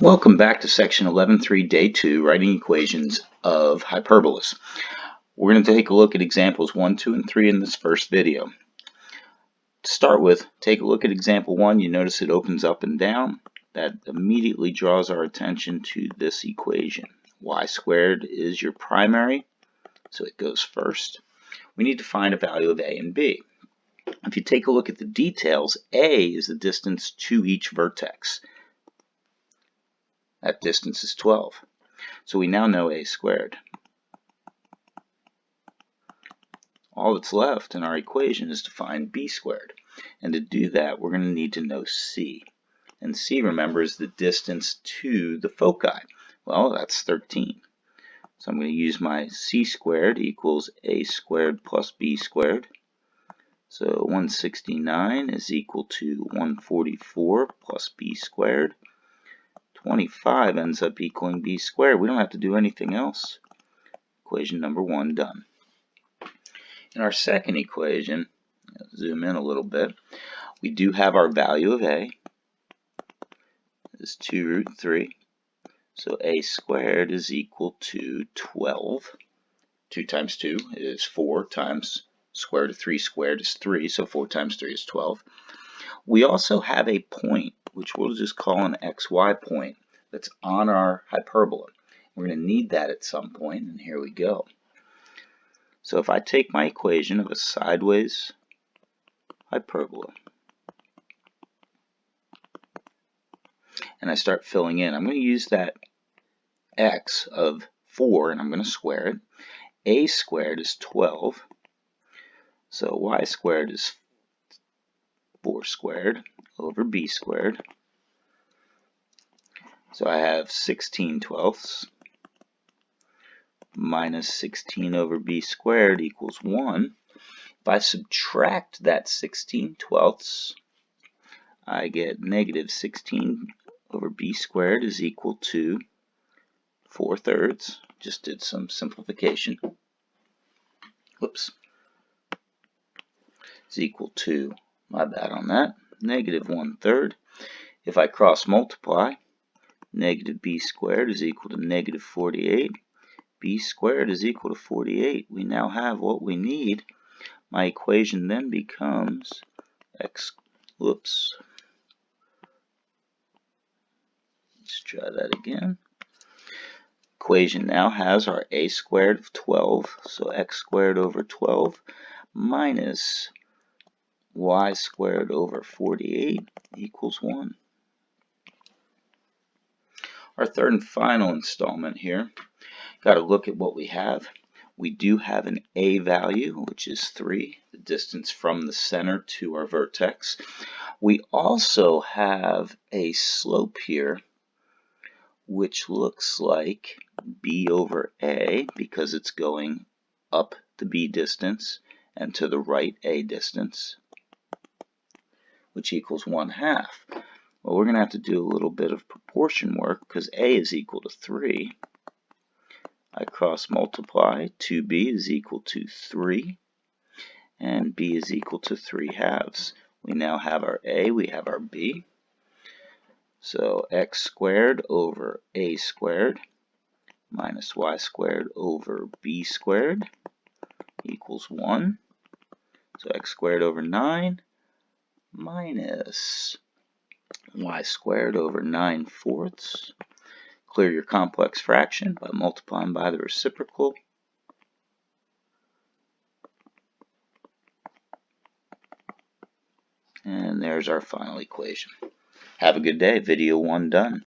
Welcome back to section 11.3, day 2, writing equations of hyperbolas. We're going to take a look at examples 1, 2, and 3 in this first video. To start with, take a look at example 1. You notice it opens up and down. That immediately draws our attention to this equation. Y squared is your primary, so it goes first. We need to find a value of a and b. If you take a look at the details, a is the distance to each vertex. That distance is 12. So we now know a squared. All that's left in our equation is to find b squared. And to do that, we're going to need to know c. And c, remember, is the distance to the foci. Well, that's 13. So I'm going to use my c squared equals a squared plus b squared. So 169 is equal to 144 plus b squared. 25 ends up equaling b squared. We don't have to do anything else. Equation number 1 done. In our second equation, zoom in a little bit, we do have our value of a is 2 root 3. So a squared is equal to 12. 2 times 2 is 4 times square root of 3 squared is 3. So 4 times 3 is 12. We also have a point, which we'll just call an xy point, that's on our hyperbola. We're going to need that at some point, and here we go. So if I take my equation of a sideways hyperbola and I start filling in, I'm going to use that x of 4 and I'm going to square it. A squared is 12, so y squared is 4 squared over b squared. So I have 16/12 minus 16 over b squared equals 1. If I subtract that 16/12, I get negative 16 over b squared is equal to 4/3. Just did some simplification. Whoops. Is equal to, my bad on that, negative 1/3. If I cross multiply, negative b squared is equal to negative 48. B squared is equal to 48. We now have what we need. My equation then becomes let's try that again. Equation now has our a squared of 12, so x squared over 12 minus y squared over 48 equals 1. Our third and final installment here, got to look at what we have. We do have an a value, which is 3, the distance from the center to our vertex. We also have a slope here, which looks like b over a, because it's going up the b distance and to the right a distance, which equals 1/2. Well, we're going to have to do a little bit of proportion work because a is equal to 3. I cross multiply, 2b is equal to 3, and b is equal to 3/2. We now have our a, we have our b. So x squared over a squared minus y squared over b squared equals 1. So x squared over 9 minus y squared over 9/4. Clear your complex fraction by multiplying by the reciprocal. And there's our final equation. Have a good day. Video 1 done.